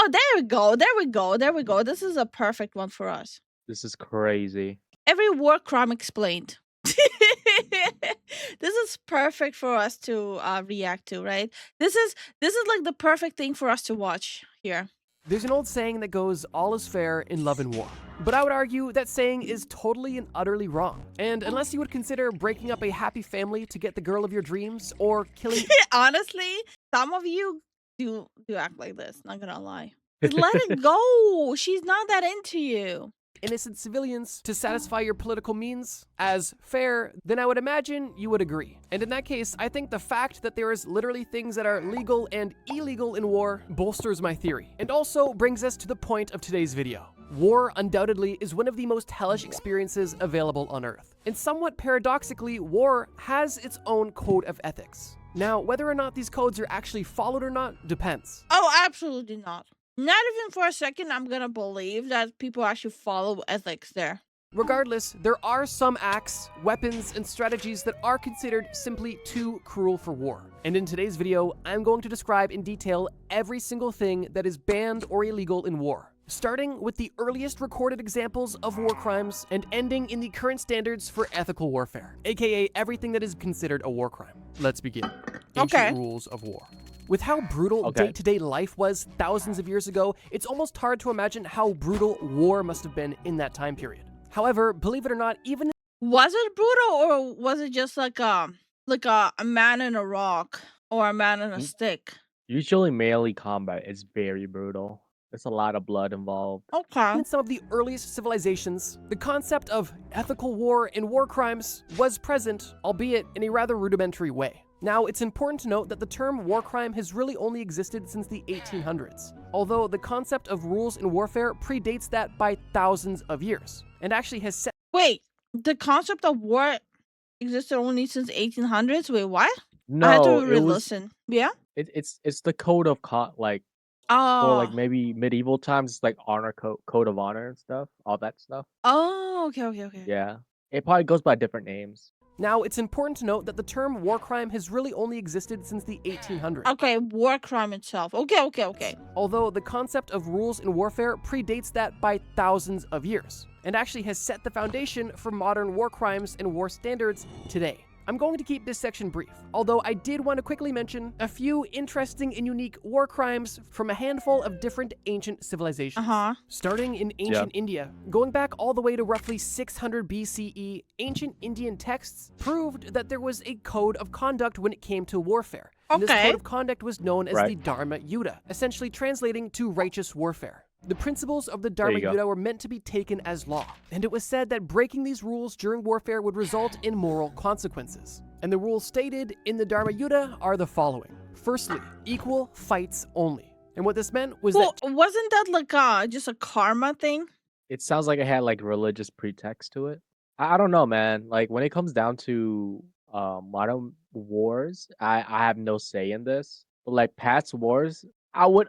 Oh, there we go. There we go. There we go. This is a perfect one for us. This is crazy. Every war crime explained. This is perfect for us to react to, right? This is like the perfect thing for us to watch here. There's an old saying that goes, all is fair in love and war. But I would argue that saying is totally and utterly wrong. And unless you would consider breaking up a happy family to get the girl of your dreams, or killing... Honestly, some of you do act like this, not gonna lie. Just let it go. She's not that into you. innocent civilians to satisfy your political means as fair, then I would imagine you would agree. And in that case, I think the fact that there is literally things that are legal and illegal in war bolsters my theory, and also brings us to the point of today's video. War undoubtedly is one of the most hellish experiences available on Earth. And somewhat paradoxically, war has its own code of ethics. Now, whether or not these codes are actually followed or not depends. Oh, absolutely not. Not even for a second I'm gonna believe that people actually follow ethics there. Regardless, there are some acts, weapons, and strategies that are considered simply too cruel for war. And in today's video, I'm going to describe in detail every single thing that is banned or illegal in war, starting with the earliest recorded examples of war crimes and ending in the current standards for ethical warfare, aka everything that is considered a war crime. Let's begin. Ancient rules of war. With how brutal day-to-day life was thousands of years ago, it's almost hard to imagine how brutal war must have been in that time period. However, believe it or not, even... Was it brutal, or was it just like a man in a rock or a man in a stick? Usually melee combat is very brutal. There's a lot of blood involved. Okay. In some of the earliest civilizations, the concept of ethical war and war crimes was present, albeit in a rather rudimentary way. Now, it's important to note that the term war crime has really only existed since the 1800s, although the concept of rules in warfare predates that by thousands of years, and actually has set... Wait, the concept of war existed only since 1800s? Wait, what? No, I had to re-listen. Yeah? It's the code of for like maybe medieval times, it's like honor code of honor and stuff, all that stuff. Oh, okay. Yeah, it probably goes by different names. Now, it's important to note that the term war crime has really only existed since the 1800s. Okay, war crime itself. Okay. Although the concept of rules in warfare predates that by thousands of years, and actually has set the foundation for modern war crimes and war standards today. I'm going to keep this section brief, although I did want to quickly mention a few interesting and unique war crimes from a handful of different ancient civilizations. Starting in ancient India, going back all the way to roughly 600 BCE, ancient Indian texts proved that there was a code of conduct when it came to warfare. And this code of conduct was known as the Dharma Yuddha, essentially translating to righteous warfare. The principles of the Dharma Yuddha were meant to be taken as law, and it was said that breaking these rules during warfare would result in moral consequences. And the rules stated in the Dharma Yuddha are the following. Firstly, equal fights only. And what this meant was that... wasn't that like just a karma thing? It sounds like it had like religious pretext to it. I don't know, man. Like when it comes down to modern wars, I have no say in this. But like past wars, I would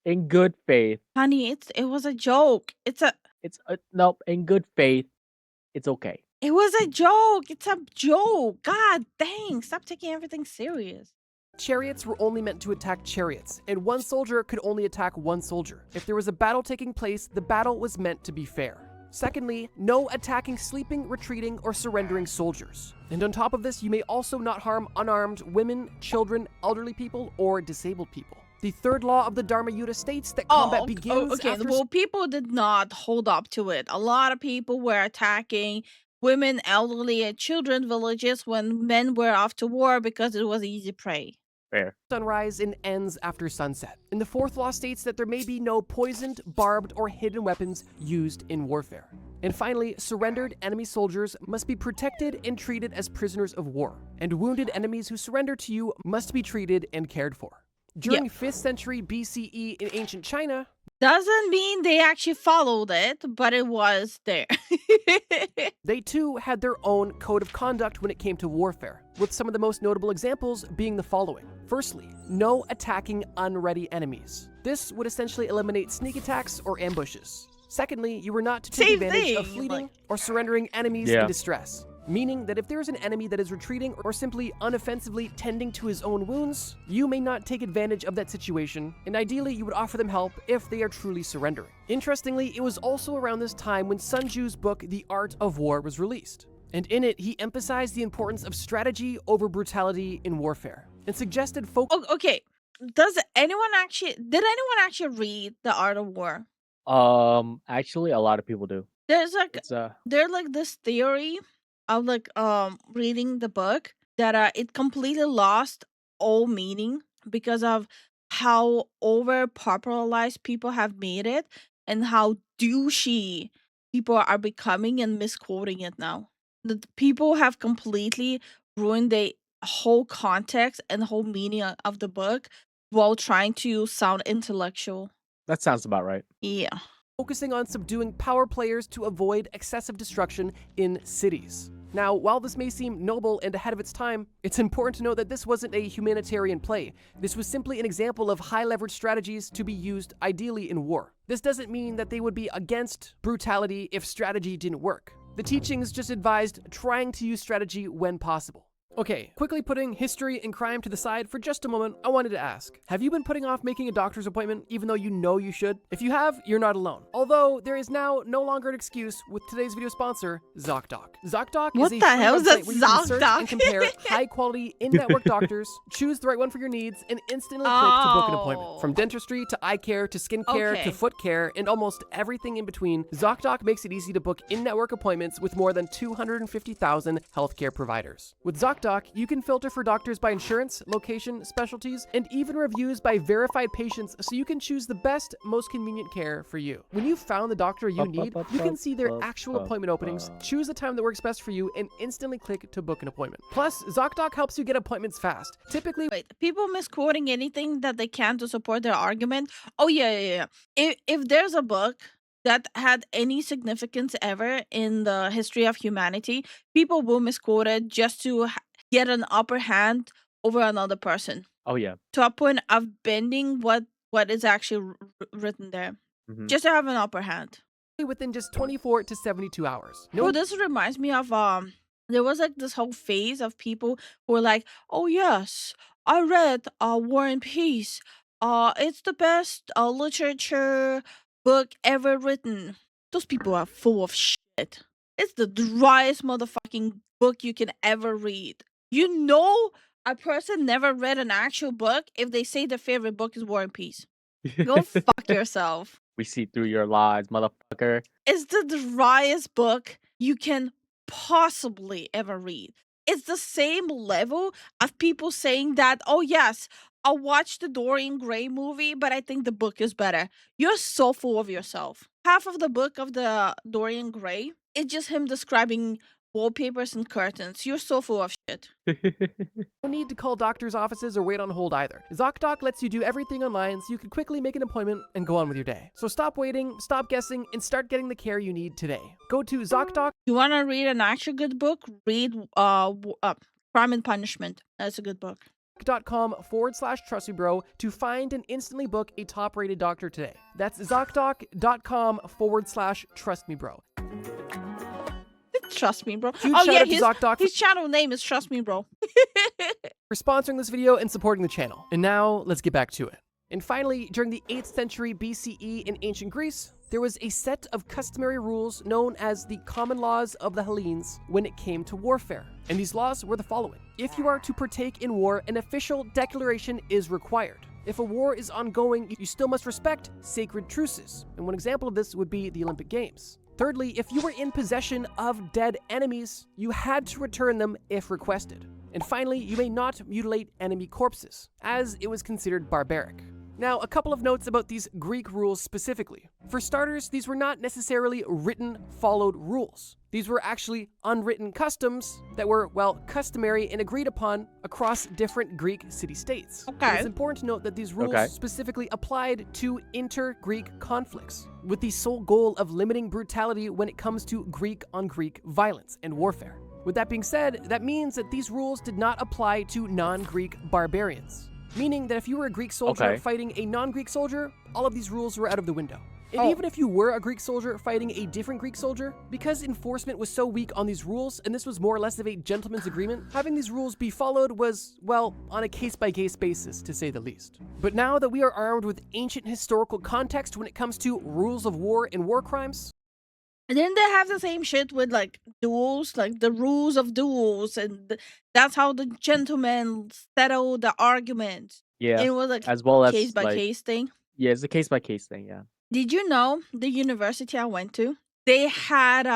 in good faith. Honey, it was a joke. No, in good faith, it's okay. It was a joke. It's a joke. God dang, stop taking everything serious. Chariots were only meant to attack chariots, and one soldier could only attack one soldier. If there was a battle taking place, the battle was meant to be fair. Secondly, no attacking sleeping, retreating, or surrendering soldiers. And on top of this, you may also not harm unarmed women, children, elderly people, or disabled people. The third law of the Dharma Yuddha states that combat begins after... Well, people did not hold up to it. A lot of people were attacking women, elderly, and children villages when men were off to war because it was easy prey. Fair. Sunrise and ends after sunset. And the fourth law states that there may be no poisoned, barbed, or hidden weapons used in warfare. And finally, surrendered enemy soldiers must be protected and treated as prisoners of war. And wounded enemies who surrender to you must be treated and cared for. During 5th century BCE in ancient China... Doesn't mean they actually followed it, but it was there. They too had their own code of conduct when it came to warfare, with some of the most notable examples being the following. Firstly, no attacking unready enemies. This would essentially eliminate sneak attacks or ambushes. Secondly, you were not to take advantage of fleeting or surrendering enemies in distress. meaning that if there is an enemy that is retreating or simply unoffensively tending to his own wounds, you may not take advantage of that situation, and ideally you would offer them help if they are truly surrendering. Interestingly, it was also around this time when Sun Tzu's book The Art of War was released, and in it he emphasized the importance of strategy over brutality in warfare, and suggested Okay. Did anyone actually read The Art of War? Actually, a lot of people do. There's like It's there's like this theory of like reading the book that it completely lost all meaning because of how over popularized people have made it and how douchey people are becoming and misquoting it now. The people have completely ruined the whole context and whole meaning of the book while trying to sound intellectual. that sounds about right. Yeah. focusing on subduing power players to avoid excessive destruction in cities. Now, while this may seem noble and ahead of its time, it's important to note that this wasn't a humanitarian play. This was simply an example of high-leverage strategies to be used ideally in war. This doesn't mean that they would be against brutality if strategy didn't work. The teachings just advised trying to use strategy when possible. Okay, quickly putting history and crime to the side for just a moment, I wanted to ask, have you been putting off making a doctor's appointment even though you know you should? If you have, you're not alone. Although, there is now no longer an excuse with today's video sponsor, ZocDoc. ZocDoc What is a the free hell is that website where you can search ZocDoc? and compare high-quality in-network doctors, choose the right one for your needs, and instantly click to book an appointment. From dentistry to eye care to skin care Okay. to foot care and almost everything in between, ZocDoc makes it easy to book in-network appointments with more than 250,000 healthcare providers. With ZocDoc, you can filter for doctors by insurance, location, specialties, and even reviews by verified patients so you can choose the best, most convenient care for you. When you've found the doctor you need, you can see their actual appointment openings, choose the time that works best for you, and instantly click to book an appointment. Plus, ZocDoc helps you get appointments fast. Typically, Wait, people misquoting anything that they can to support their argument. Oh yeah. If there's a book that had any significance ever in the history of humanity, people will misquote it just to get an upper hand over another person Oh yeah. to a point of bending what is actually written there, Mhm. just to have an upper hand. within just 24 to 72 hours. Oh, this reminds me of there was like this whole phase of people who were like, "Oh yes, I read War and Peace. It's the best literature book ever written." Those people are full of shit. It's the driest motherfucking book you can ever read. You know, a person never read an actual book if they say their favorite book is War and Peace. Go fuck yourself. We see through your lies, motherfucker. It's the driest book you can possibly ever read. It's the same level of people saying that, oh yes, I'll watch the Dorian Gray movie, but I think the book is better. You're so full of yourself. Half of the book of the Dorian Gray is just him describing wallpapers and curtains. You're so full of shit. No need to call doctor's offices or wait on hold either. ZocDoc lets you do everything online so you can quickly make an appointment and go on with your day. So stop waiting, stop guessing, and start getting the care you need today. Go to ZocDoc. You want to read an actual good book? Read Crime and Punishment. That's a good book. ZocDoc.com/trustmebro to find and instantly book a top-rated doctor today. That's ZocDoc.com/trustmebro. Trust me, bro. Huge Oh shout yeah, out to ZocDoc his channel name is Trust Me, bro. for sponsoring this video and supporting the channel. And now, let's get back to it. And finally, during the 8th century BCE in ancient Greece, there was a set of customary rules known as the common laws of the Hellenes when it came to warfare. And these laws were the following. If you are to partake in war, an official declaration is required. If a war is ongoing, you still must respect sacred truces. And one example of this would be the Olympic Games. Thirdly, if you were in possession of dead enemies, you had to return them if requested. And finally, you may not mutilate enemy corpses, as it was considered barbaric. Now, a couple of notes about these Greek rules specifically. For starters, these were not necessarily written, followed rules. These were actually unwritten customs that were, well, customary and agreed upon across different Greek city-states. Okay. It's important to note that these rules specifically applied to inter-Greek conflicts, with the sole goal of limiting brutality when it comes to Greek-on-Greek violence and warfare. With that being said, that means that these rules did not apply to non-Greek barbarians. meaning that if you were a Greek soldier Okay. fighting a non-Greek soldier, all of these rules were out of the window. And Oh. even if you were a Greek soldier fighting a different Greek soldier, because enforcement was so weak on these rules, and this was more or less of a gentleman's agreement, having these rules be followed was, well, on a case-by-case basis, to say the least. But now that we are armed with ancient historical context when it comes to rules of war and war crimes, And then they have the same shit with like duels, like the rules of duels, and that's how the gentlemen settle the argument. Yeah. It was like As well case as by like, case thing. yeah, it's a case by case thing. Yeah. Did you know the university I went to? They had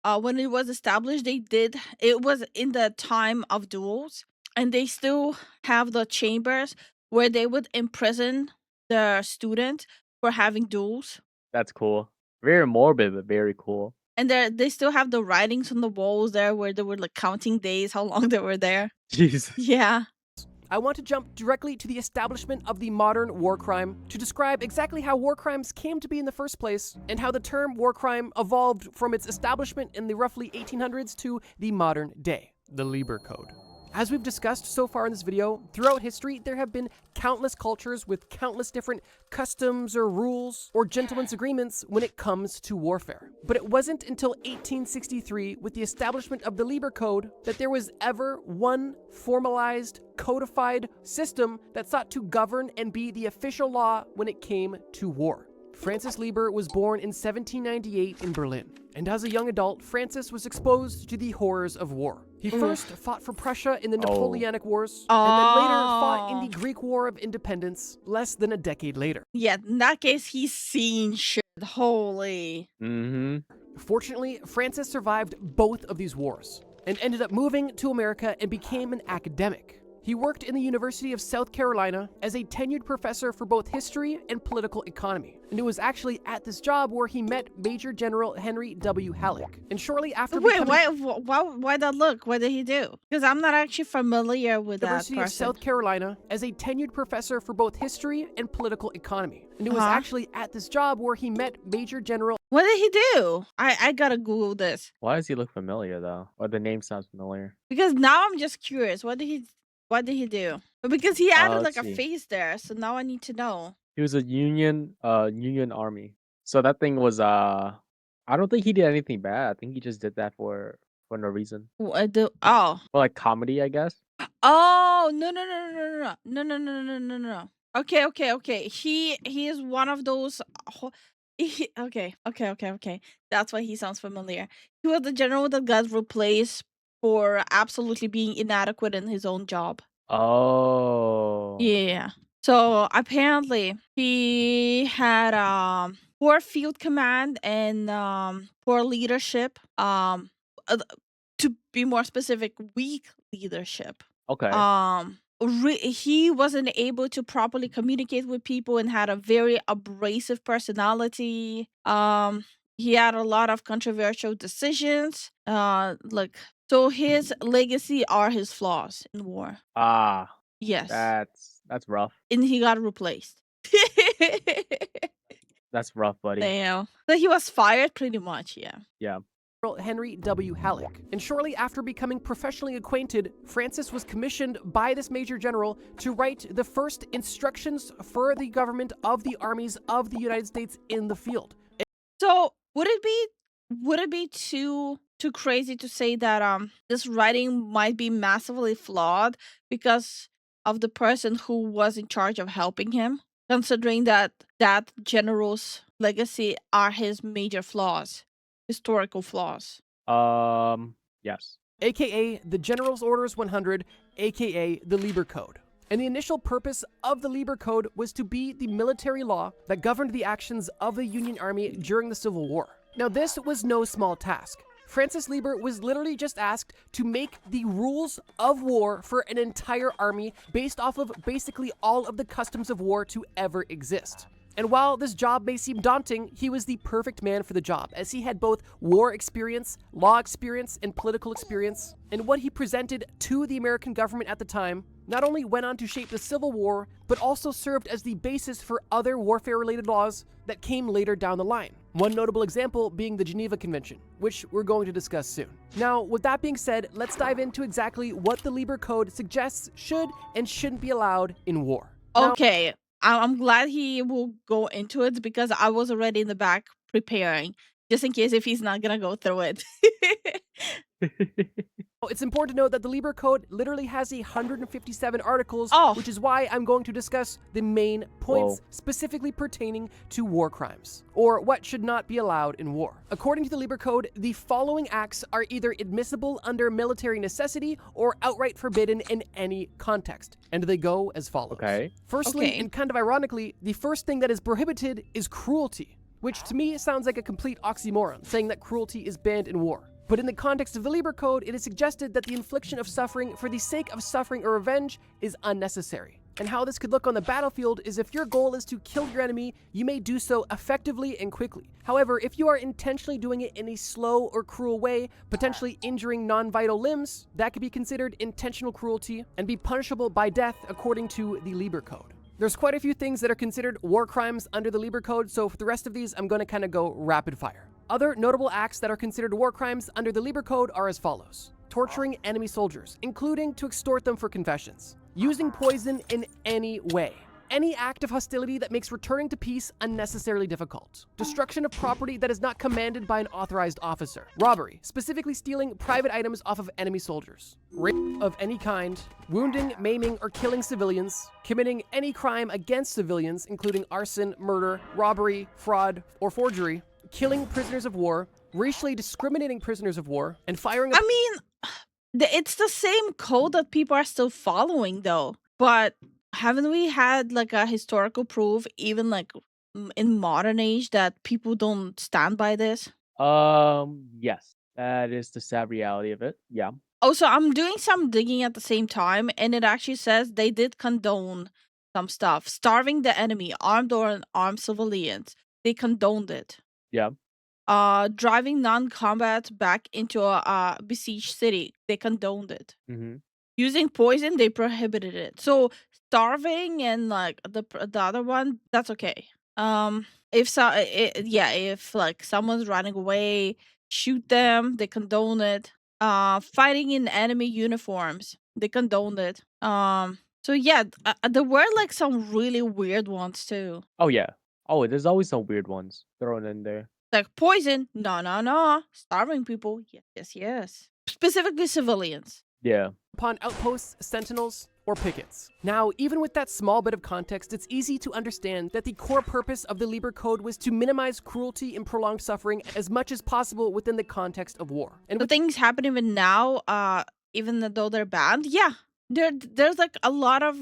when it was established, it was in the time of duels, and they still have the chambers where they would imprison the student for having duels. That's cool. Very morbid, but very cool. And they still have the writings on the walls there where they were like counting days, how long they were there. Jesus. Yeah. I want to jump directly to the establishment of the modern war crime to describe exactly how war crimes came to be in the first place and how the term war crime evolved from its establishment in the roughly 1800s to the modern day, the Lieber Code. As we've discussed so far in this video, throughout history, there have been countless cultures with countless different customs or rules or gentlemen's agreements when it comes to warfare. But it wasn't until 1863, with the establishment of the Lieber Code, that there was ever one formalized, codified system that sought to govern and be the official law when it came to war. Francis Lieber was born in 1798 in Berlin, and as a young adult, Francis was exposed to the horrors of war. He first fought for Prussia in the Napoleonic Wars, and then later fought in the Greek War of Independence less than a decade later. Yeah, in that case, he's seen shit. Holy. Mm-hmm. Fortunately, Francis survived both of these wars and ended up moving to America and became an academic. He worked in the University of South Carolina as a tenured professor for both history and political economy. And it was actually at this job where he met Major General Henry W. Halleck. And shortly after Wait, becoming why that look? What did he do? Because I'm not actually familiar with that University of person. South Carolina as a tenured professor for both history and political economy. And it was Uh-huh. actually at this job where he met Major General What did he do? I gotta Google this. Why does he look familiar though? Or the name sounds familiar. Because now I'm just curious. What did he do? Because he added like Let's a see. face there, so now I need to know. He was a Union army. So that thing was I don't think he did anything bad. I think he just did that for no reason. Oh. For like comedy, I guess. Oh, no. Okay. He is one of those okay. That's why he sounds familiar. He was the general that got replaced for absolutely being inadequate in his own job. Oh. Yeah. So apparently he had poor field command and poor leadership. To be more specific, weak leadership. Okay. He wasn't able to properly communicate with people and had a very abrasive personality. He had a lot of controversial decisions. So his legacy are his flaws in war. Ah, Yes. that's rough. And he got replaced. That's rough, buddy. Damn. So he was fired pretty much, yeah. Yeah. Henry W. Halleck. And shortly after becoming professionally acquainted, Francis was commissioned by this Major General to write the first instructions for the government of the armies of the United States in the field. So would it be too crazy to say that this writing might be massively flawed because of the person who was in charge of helping him, considering that general's legacy are his major flaws, historical flaws? Yes. AKA the General's Orders 100, AKA the Lieber Code. And the initial purpose of the Lieber Code was to be the military law that governed the actions of the Union Army during the Civil War. Now, this was no small task. Francis Lieber was literally just asked to make the rules of war for an entire army based off of basically all of the customs of war to ever exist. And while this job may seem daunting, he was the perfect man for the job, as he had both war experience, law experience, and political experience. And what he presented to the American government at the time not only went on to shape the Civil War, but also served as the basis for other warfare-related laws that came later down the line. One notable example being the Geneva Convention, which we're going to discuss soon. Now, with that being said, let's dive into exactly what the Lieber Code suggests should and shouldn't be allowed in war. Now, Okay, I'm glad he will go into it because I was already in the back preparing, just in case if he's not gonna go through it. it's important to note that the Lieber Code literally has 157 articles, Oh. which is why I'm going to discuss the main points Whoa. specifically pertaining to war crimes, or what should not be allowed in war. According to the Lieber Code, the following acts are either admissible under military necessity or outright forbidden in any context, and they go as follows. Okay. Firstly, Okay. and kind of ironically, the first thing that is prohibited is cruelty, which to me sounds like a complete oxymoron, saying that cruelty is banned in war. But in the context of the Lieber Code, it is suggested that the infliction of suffering for the sake of suffering or revenge is unnecessary. And how this could look on the battlefield is if your goal is to kill your enemy, you may do so effectively and quickly. However, if you are intentionally doing it in a slow or cruel way, potentially injuring non-vital limbs, that could be considered intentional cruelty and be punishable by death according to the Lieber Code. There's quite a few things that are considered war crimes under the Lieber Code, so for the rest of these, I'm going to kind of go rapid fire. Other notable acts that are considered war crimes under the Lieber Code are as follows. Torturing enemy soldiers, including to extort them for confessions. Using poison in any way. Any act of hostility that makes returning to peace unnecessarily difficult. Destruction of property that is not commanded by an authorized officer. Robbery, specifically stealing private items off of enemy soldiers. Rape of any kind. Wounding, maiming, or killing civilians. Committing any crime against civilians, including arson, murder, robbery, fraud, or forgery. Killing prisoners of war. Racially discriminating prisoners of war. And firing I mean, it's the same code that people are still following, though. But haven't we had like a historical proof, even like in modern age, that people don't stand by this? Yes, that is the sad reality of it. Yeah. Also, I'm doing some digging at the same time, and it actually says they did condone some stuff. Starving the enemy, armed or unarmed civilians, they condoned it. Yeah. Driving non-combat back into a besieged city, they condoned it. Mm-hmm. Using poison, they prohibited it. So starving and like the other one, that's okay. If if like someone's running away, shoot them. They condone it. Fighting in enemy uniforms, they condoned it. So yeah, there were like some really weird ones too. Oh yeah. Oh, there's always some weird ones thrown in there. Like poison, no, no, no. Starving people, yes, yes, yes. Specifically civilians. Yeah. upon outposts, sentinels, or pickets. Now, even with that small bit of context, it's easy to understand that the core purpose of the Lieber Code was to minimize cruelty and prolonged suffering as much as possible within the context of war. And The things happening even now, even though they're banned, yeah, there's like a lot of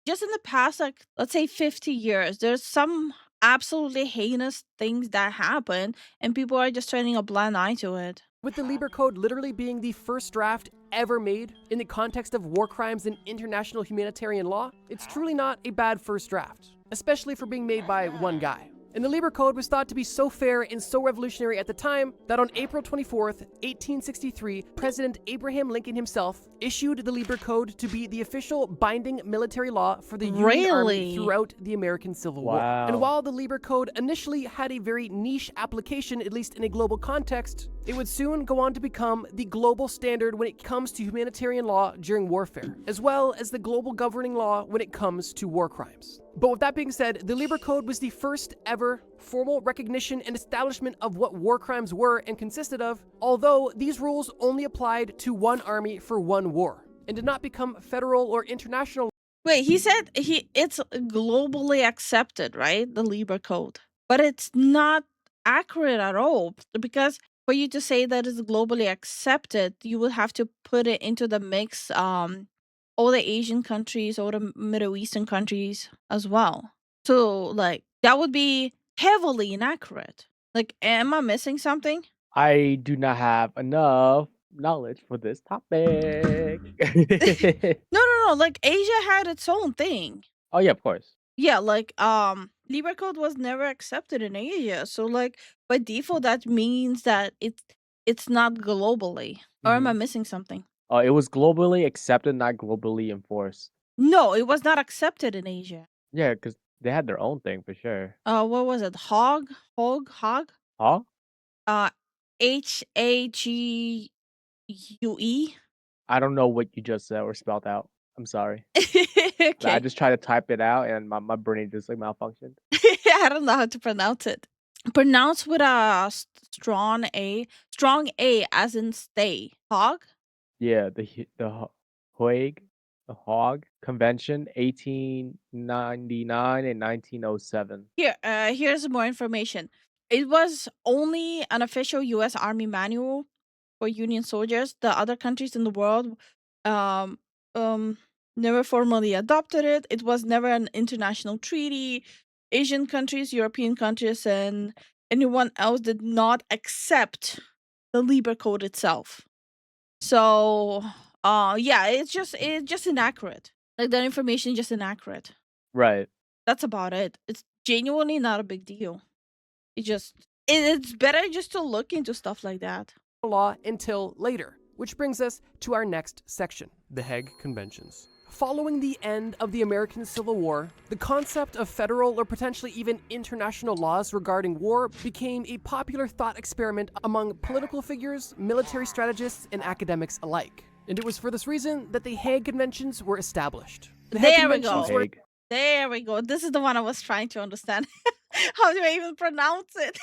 just in the past, like let's say 50 years, there's some absolutely heinous things that happen, and people are just turning a blind eye to it. with the Lieber Code literally being the first draft ever made in the context of war crimes and international humanitarian law, it's truly not a bad first draft, especially for being made by one guy. And the Lieber Code was thought to be so fair and so revolutionary at the time that on April 24th, 1863, President Abraham Lincoln himself issued the Lieber Code to be the official binding military law for the Union Army Really? throughout the American Civil War. Wow. And while the Lieber Code initially had a very niche application, at least in a global context, it would soon go on to become the global standard when it comes to humanitarian law during warfare, as well as the global governing law when it comes to war crimes. But with that being said, the Lieber Code was the first ever formal recognition and establishment of what war crimes were and consisted of, although these rules only applied to one army for one war, and did not become federal or international. Wait, he said it's globally accepted, right? The Lieber Code. But it's not accurate at all, because for you to say that it's globally accepted, you will have to put it into the mix all the Asian countries, all the Middle Eastern countries as well. So like that would be heavily inaccurate. Like, am I missing something? I do not have enough knowledge for this topic. No. Like Asia had its own thing. Oh yeah, of course. Yeah, like Libra code was never accepted in Asia. So like by default that means that it's not globally. Or am I Mhm. missing something? It was globally accepted, not globally enforced. No, it was not accepted in Asia. Yeah, because they had their own thing for sure. What was it? Hog? Huh? Uh, Hague. I don't know what you just said or spelled out. I'm sorry. I Okay. just tried to type it out and my brain just like malfunctioned. I don't know how to pronounce it. Pronounce with a strong A. Strong A as in stay. Hog? Yeah, Hague, the Hague Convention, 1899 and 1907. Here's more information. It was only an official US Army manual for Union soldiers. The other countries in the world um um never formally adopted it. It was never an international treaty. Asian countries, European countries, and anyone else did not accept the Libra Code itself. So yeah, it's just inaccurate. Like that information is just inaccurate. Right. That's about it. It's genuinely not a big deal. It's better just to look into stuff like that. law until later, which brings us to our next section, the Hague Conventions. Following the end of the American Civil War, the concept of federal or potentially even international laws regarding war became a popular thought experiment among political figures, military strategists, and academics alike. And it was for this reason that the Hague Conventions were established. The Hague There we Conventions go. were Hague. There we go. This is the one I was trying to understand. How do I even pronounce it?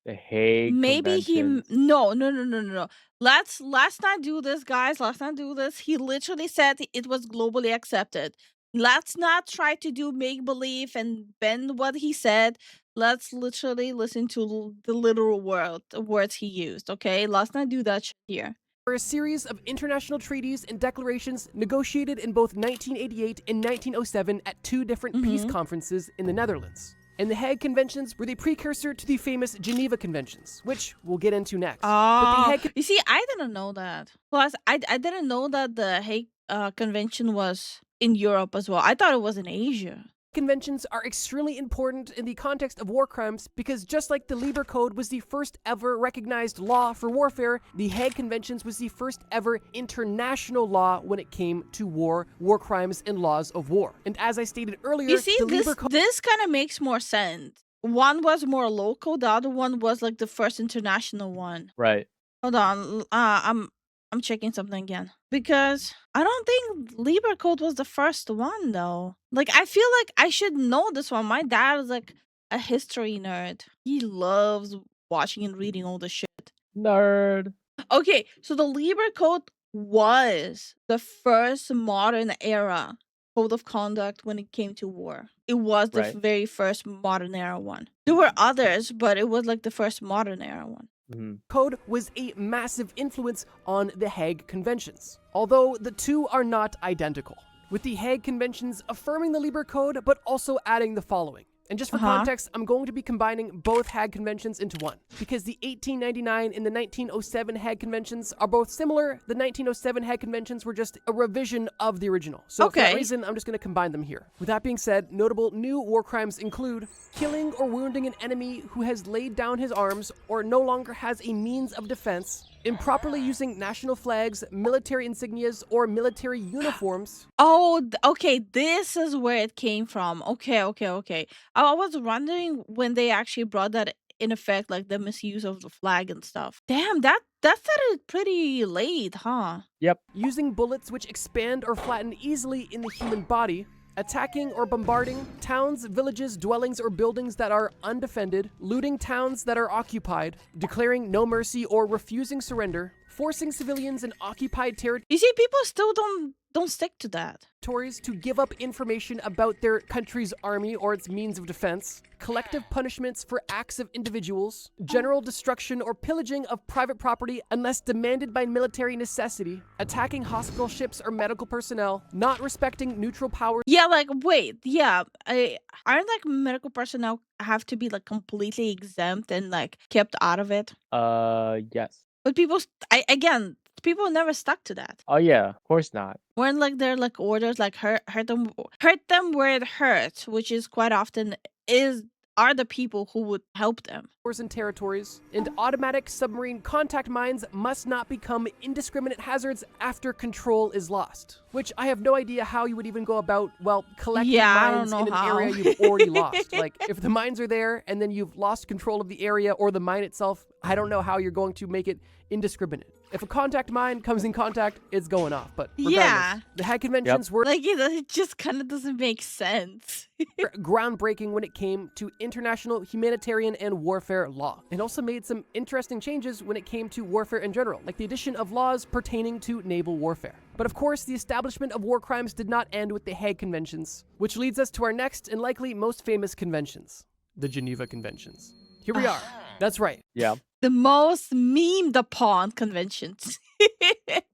The Hague Maybe Conventions. no. Let's not do this, guys. Let's not do this. He literally said it was globally accepted. Let's not try to do make believe and bend what he said. Let's literally listen to the literal words he used. Okay, let's not do that here. a series of international treaties and declarations negotiated in both 1988 and 1907 at two different peace conferences in the Netherlands. And the Hague Conventions were the precursor to the famous Geneva Conventions, which we'll get into next. But the Hague You see, I didn't know that. Plus, I didn't know that the Hague Convention was in Europe as well. I thought it was in Asia. Conventions are extremely important in the context of war crimes because just like the Lieber Code was the first ever recognized law for warfare, the Hague Conventions was the first ever international law when it came to war crimes, and laws of war. And as I stated earlier, You see, the Lieber Code this kind of makes more sense. One was more local, the other one was like the first international one. Right. Hold on, I'm checking something again because I don't think Libra Code was the first one though. Like I feel like I should know this one. My dad is like a history nerd. He loves watching and reading all the shit. Nerd. Okay, so the Libra Code was the first modern era code of conduct when it came to war. It was the Right. very first modern era one. There were others, but it was like the first modern era one. Code was a massive influence on the Hague Conventions, although the two are not identical, with the Hague Conventions affirming the Lieber Code but also adding the following. And just for context, I'm going to be combining both Hague Conventions into one, because the 1899 and the 1907 Hague Conventions are both similar. The 1907 Hague Conventions were just a revision of the original. So for that reason, I'm just going to combine them here. With that being said, notable new war crimes include killing or wounding an enemy who has laid down his arms or no longer has a means of defense, improperly using national flags, military insignias, or military uniforms. Oh, okay. This is where it came from. Okay. I was wondering when they actually brought that in effect, like the misuse of the flag and stuff. Damn, that started pretty late, huh? Yep. Using bullets which expand or flatten easily in the human body, attacking or bombarding towns, villages, dwellings, or buildings that are undefended, looting towns that are occupied, declaring no mercy or refusing surrender, forcing civilians in occupied You see, people still don't stick to that. territories to give up information about their country's army or its means of defense, collective punishments for acts of individuals, general destruction or pillaging of private property unless demanded by military necessity, attacking hospital ships or medical personnel, not respecting neutral powers. Yeah, like wait, yeah, aren't like medical personnel have to be like completely exempt and like kept out of it? Yes. But people never stuck to that. Oh yeah, of course not. Weren't like there like orders like hurt them where it hurts, which is quite often is are the people who would help them. And territories, and automatic submarine contact mines must not become indiscriminate hazards after control is lost. Which I have no idea how you would even go about, well, collecting I mines don't in know an how. area you've already lost. Like, if the mines are there and then you've lost control of the area or the mine itself, I don't know how you're going to make it indiscriminate. If a contact mine comes in contact, it's going off. But regardless, Yeah. the Hague Conventions were Like, it just kind of doesn't make sense. groundbreaking when it came to international humanitarian and warfare law, and also made some interesting changes when it came to warfare in general, like the addition of laws pertaining to naval warfare. But of course, the establishment of war crimes did not end with the Hague Conventions, which leads us to our next and likely most famous conventions, the Geneva Conventions. Here we are. That's right. Yeah. The most memed upon conventions.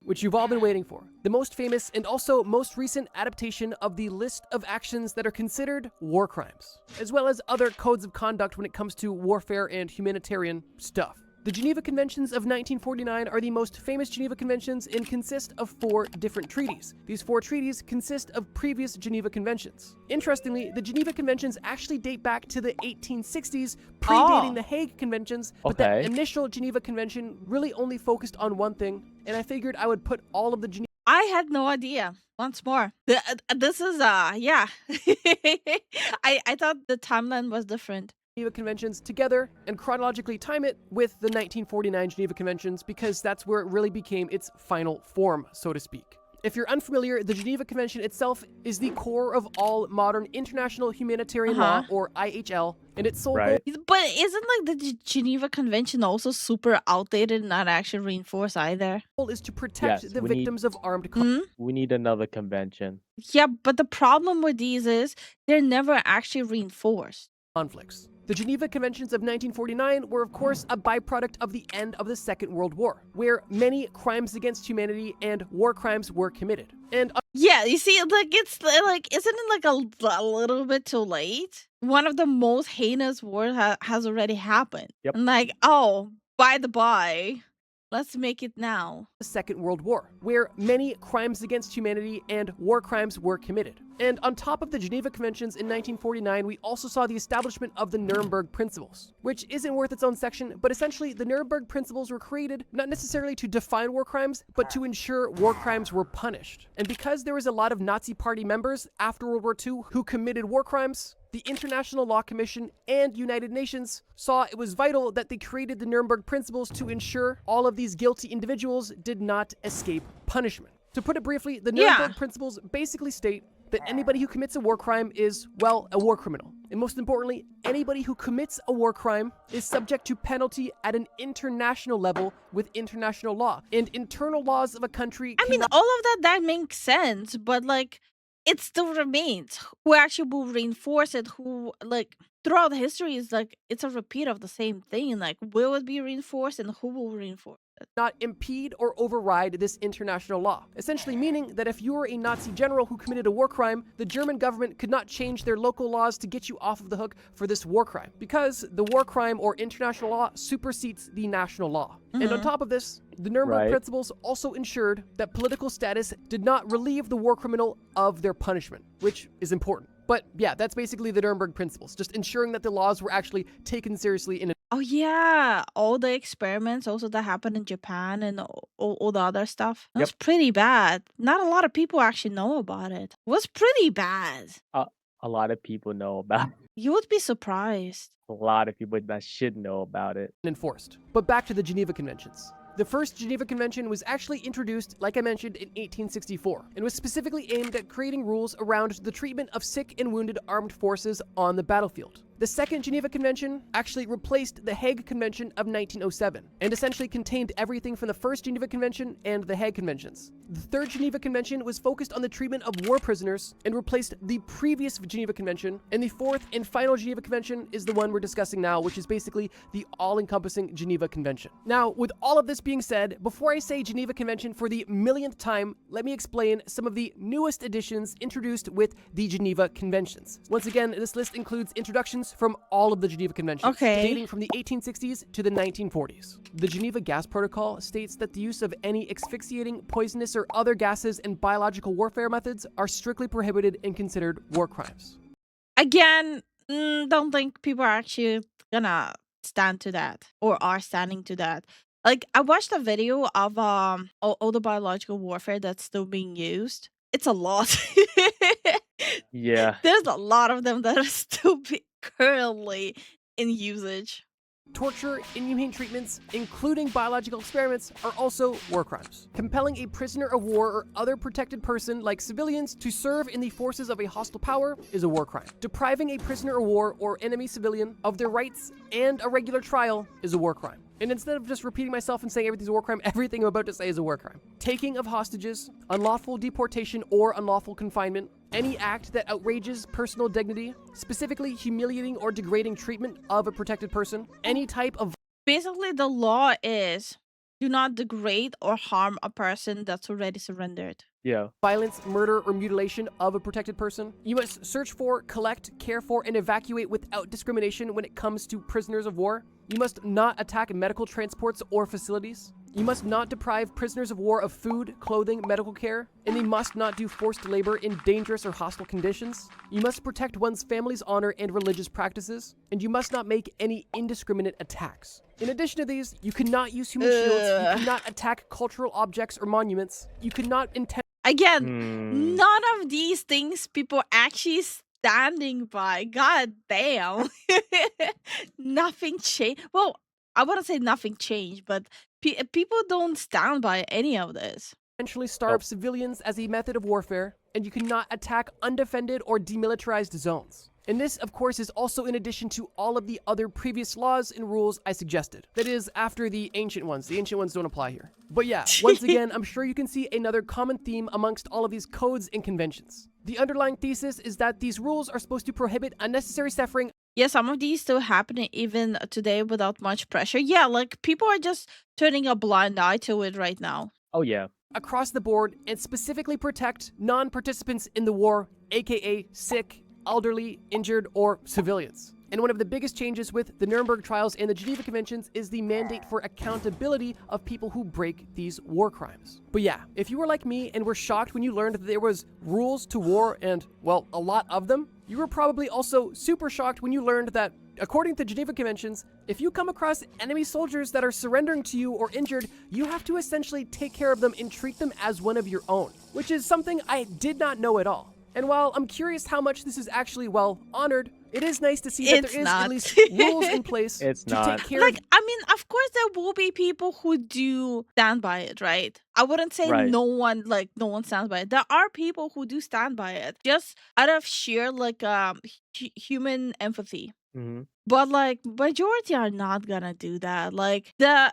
Which you've all been waiting for. The most famous and also most recent adaptation of the list of actions that are considered war crimes, as well as other codes of conduct when it comes to warfare and humanitarian stuff. The Geneva Conventions of 1949 are the most famous Geneva Conventions and consist of 4 different treaties. These 4 treaties consist of previous Geneva Conventions. Interestingly, the Geneva Conventions actually date back to the 1860s, predating the Hague Conventions, but that initial Geneva Convention really only focused on one thing, and I figured I would put all of the Geneva I had no idea. Once more. This is, yeah. I thought the timeline was different. Geneva Conventions together and chronologically time it with the 1949 Geneva Conventions because that's where it really became its final form, so to speak. If you're unfamiliar, the Geneva Convention itself is the core of all modern international humanitarian law, or IHL, and its sole goal. But isn't like the Geneva Convention also super outdated and not actually reinforced either? Is to protect the victims of armed conflict. We need another convention. Yeah, but the problem with these is they're never actually reinforced. Conflicts. The Geneva Conventions of 1949 were, of course, a byproduct of the end of the Second World War, where many crimes against humanity and war crimes were committed. And yeah, you see, like, it's like, isn't it like a little bit too late? One of the most heinous wars has already happened. And like, oh, by the by, let's make it now. The Second World War, where many crimes against humanity and war crimes were committed. And on top of the Geneva Conventions in 1949, we also saw the establishment of the Nuremberg Principles, which isn't worth its own section, but essentially the Nuremberg Principles were created not necessarily to define war crimes, but to ensure war crimes were punished. And because there was a lot of Nazi Party members after World War II who committed war crimes, the International Law Commission and United Nations saw it was vital that they created the Nuremberg Principles to ensure all of these guilty individuals did not escape punishment. To put it briefly, the Nuremberg Principles basically state that anybody who commits a war crime is, well, a war criminal. And most importantly, anybody who commits a war crime is subject to penalty at an international level with international law. And internal laws of a country I mean, all of that makes sense, but like, it still remains. Who actually will reinforce it, who, like, throughout history is like, it's a repeat of the same thing. Like, will it be reinforced and who will reinforce it? Not impede or override this international law. Essentially meaning that if you were a Nazi general who committed a war crime, the German government could not change their local laws to get you off of the hook for this war crime, because the war crime or international law supersedes the national law. And on top of this, the Nuremberg Principles also ensured that political status did not relieve the war criminal of their punishment, which is important. But yeah, that's basically the Nuremberg Principles, just ensuring that the laws were actually taken seriously in Oh yeah, all the experiments also that happened in Japan and all the other stuff. It was pretty bad. Not a lot of people actually know about it. It was pretty bad. A lot of people know about it. You would be surprised. A lot of people that should know about it. Enforced. But back to the Geneva Conventions. The first Geneva Convention was actually introduced, like I mentioned, in 1864, and was specifically aimed at creating rules around the treatment of sick and wounded armed forces on the battlefield. The second Geneva Convention actually replaced the Hague Convention of 1907, and essentially contained everything from the first Geneva Convention and the Hague Conventions. The third Geneva Convention was focused on the treatment of war prisoners and replaced the previous Geneva Convention, and the fourth and final Geneva Convention is the one we're discussing now, which is basically the all-encompassing Geneva Convention. Now, with all of this being said, before I say Geneva Convention for the millionth time, let me explain some of the newest additions introduced with the Geneva Conventions. Once again, this list includes introductions from all of the Geneva Conventions, dating from the 1860s to the 1940s. The Geneva Gas Protocol states that the use of any asphyxiating, poisonous, or other gases and biological warfare methods are strictly prohibited and considered war crimes. Again, Don't think people are actually gonna stand to that or are standing to that. Like I watched a video of all the biological warfare that's still being used. It's a lot. Yeah. There's a lot of them that are still currently in usage. Torture, inhumane treatments, including biological experiments, are also war crimes. Compelling a prisoner of war or other protected person, like civilians, to serve in the forces of a hostile power is a war crime. Depriving a prisoner of war or enemy civilian of their rights and a regular trial is a war crime. And instead of just repeating myself and saying everything's a war crime, everything I'm about to say is a war crime. Taking of hostages, unlawful deportation or unlawful confinement, any act that outrages personal dignity, specifically humiliating or degrading treatment of a protected person, any type of Basically, the law is do not degrade or harm a person that's already surrendered. Yeah. violence, murder, or mutilation of a protected person. You must search for, collect, care for, and evacuate without discrimination when it comes to prisoners of war. You must not attack medical transports or facilities. You must not deprive prisoners of war of food, clothing, medical care, and they must not do forced labor in dangerous or hostile conditions. You must protect one's family's honor and religious practices, and you must not make any indiscriminate attacks. In addition to these, you cannot use human shields, you cannot attack cultural objects or monuments, you cannot intend Again, none of these things people actually standing by. God damn. Nothing changed. Well, I wouldn't say nothing changed, but people don't stand by any of this. intentionally starve civilians as a method of warfare, and you cannot attack undefended or demilitarized zones. And this, of course, is also in addition to all of the other previous laws and rules I suggested. That is, after the ancient ones. The ancient ones don't apply here. But yeah, once again, I'm sure you can see another common theme amongst all of these codes and conventions. The underlying thesis is that these rules are supposed to prohibit unnecessary suffering. Yeah, some of these still happening even today without much pressure. Yeah, like people are just turning a blind eye to it right now. Oh, yeah. Across the board, and specifically protect non-participants in the war, aka sick, elderly, injured, or civilians. And one of the biggest changes with the Nuremberg trials and the Geneva Conventions is the mandate for accountability of people who break these war crimes. But yeah, if you were like me and were shocked when you learned that there was rules to war and, well, a lot of them, you were probably also super shocked when you learned that, according to Geneva Conventions, if you come across enemy soldiers that are surrendering to you or injured, you have to essentially take care of them and treat them as one of your own, which is something I did not know at all. And while I'm curious how much this is actually, well, honored, it is nice to see that It's there is not. at least rules in place It's to not. take care Like, of. I mean, of course there will be people who do stand by it, right? I wouldn't say Right. no one stands by it. There are people who do stand by it just out of sheer like human empathy. Hmm. But like majority are not gonna do that. Like the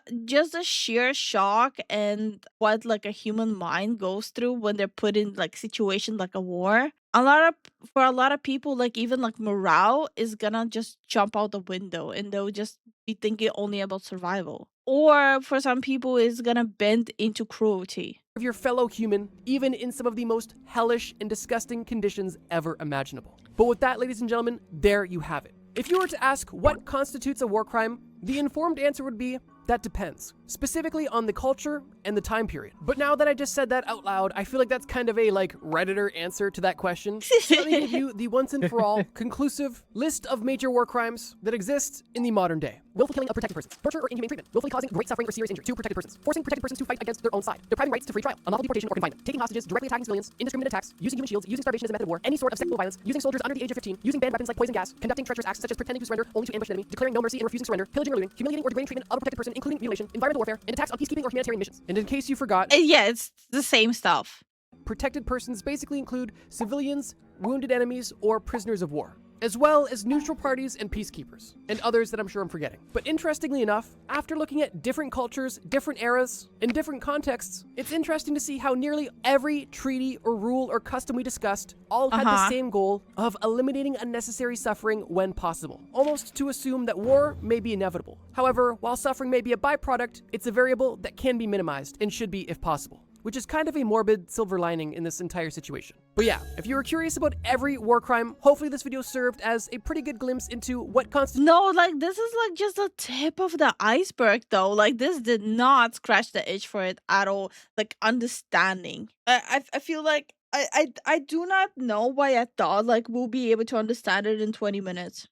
sheer shock and what like a human mind goes through when they're put in like situation like a war. For a lot of people, like even like morale is gonna just jump out the window and they'll just be thinking only about survival. Or for some people it's gonna bend into cruelty. Of your fellow human, even in some of the most hellish and disgusting conditions ever imaginable. But with that, ladies and gentlemen, there you have it. If you were to ask what constitutes a war crime, the informed answer would be, that depends, specifically on the culture and the time period. But now that I just said that out loud, I feel like that's kind of a Redditor answer to that question. So let me give you the once and for all conclusive list of major war crimes that exist in the modern day. Willful killing of protected persons, torture or inhumane treatment, willfully causing great suffering or serious injury to protected persons, forcing protected persons to fight against their own side, depriving rights to free trial, unlawful deportation or confinement, taking hostages, directly attacking civilians, indiscriminate attacks, using human shields, using starvation as a method of war, any sort of sexual violence, using soldiers under the age of 15, using banned weapons like poison gas, conducting treacherous acts such as pretending to surrender only to ambush the enemy, declaring no mercy and refusing surrender, pillaging or looting, humiliating or degrading treatment of a protected person, including mutilation, environmental warfare, and attacks on peacekeeping or humanitarian missions. And in case you forgot, And yeah, it's the same stuff. protected persons basically include civilians, wounded enemies, or prisoners of war, as well as neutral parties and peacekeepers, and others that I'm sure I'm forgetting. But interestingly enough, after looking at different cultures, different eras, and different contexts, it's interesting to see how nearly every treaty or rule or custom we discussed all had the same goal of eliminating unnecessary suffering when possible, almost to assume that war may be inevitable. However, while suffering may be a byproduct, it's a variable that can be minimized and should be if possible, which is kind of a morbid silver lining in this entire situation. But yeah, if you were curious about every war crime, hopefully this video served as a pretty good glimpse into what constitutes. No, like this is like just the tip of the iceberg though. Like this did not scratch the itch for it at all. Like understanding. I feel like I do not know why I thought like we'll be able to understand it in 20 minutes.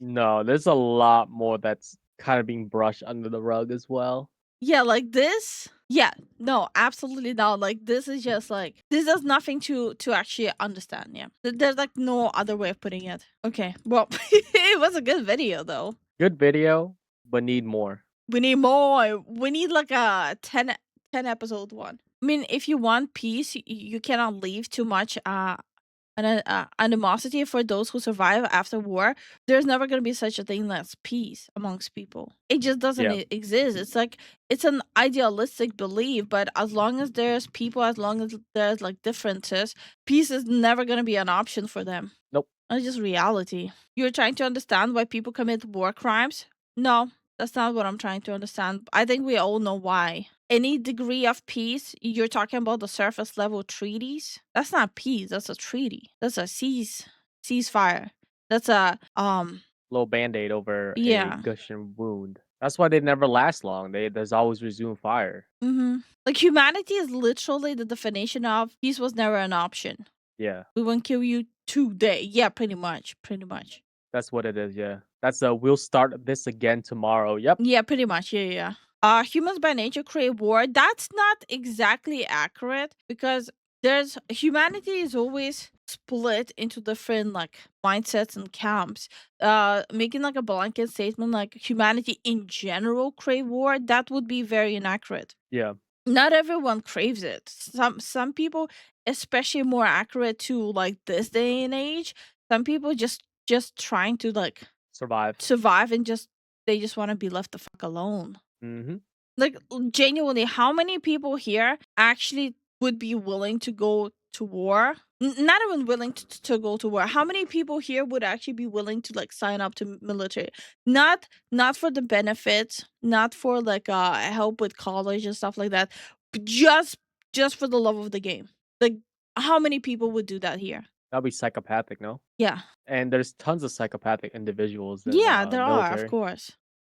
No, there's a lot more that's kind of being brushed under the rug as well. Yeah, like this. Yeah, no, absolutely not. Like this is just like this does nothing to actually understand. Yeah, there's like no other way of putting it. Okay, well, it was a good video though. Good video, but need more. We need more. We need like a 10 episode one. I mean, if you want peace, you cannot leave too much animosity for those who survive after war. There's never going to be such a thing as peace amongst people. It just doesn't Yeah. exist. It's like it's an idealistic belief, but as long as there's people, as long as there's like differences, peace is never going to be an option for them. Nope. It's just reality. You're trying to understand why people commit war crimes? No, that's not what I'm trying to understand. I think we all know why. Any degree of peace, you're talking about the surface level treaties. That's not peace. That's a treaty. That's a ceasefire. That's a Little band-aid over a yeah. gushing wound. That's why they never last long. There's always resume fire. Like humanity is literally the definition of peace was never an option. Yeah, We won't kill you today. Yeah, pretty much. Pretty much. that's what it is. Yeah, that's we'll start this again tomorrow. Yep. Yeah, pretty much. Yeah. Humans by nature create war. That's not exactly accurate because there's humanity is always split into different like mindsets and camps. Making like a blanket statement like humanity in general crave war, that would be very inaccurate. Yeah. Not everyone craves it. Some people, especially more accurate to like this day and age, some people just trying to like Survive. and they just want to be left the fuck alone. Mm-hmm. Like genuinely, how many people here actually would be willing to go to war? Not even willing to go to war. How many people here would actually be willing to like sign up to military? Not for the benefits, not for like help with college and stuff like that, but just for the love of the game. Like how many people would do that here? That'll be psychopathic, no? Yeah. And there's tons of psychopathic individuals in Yeah, there are, of military. course.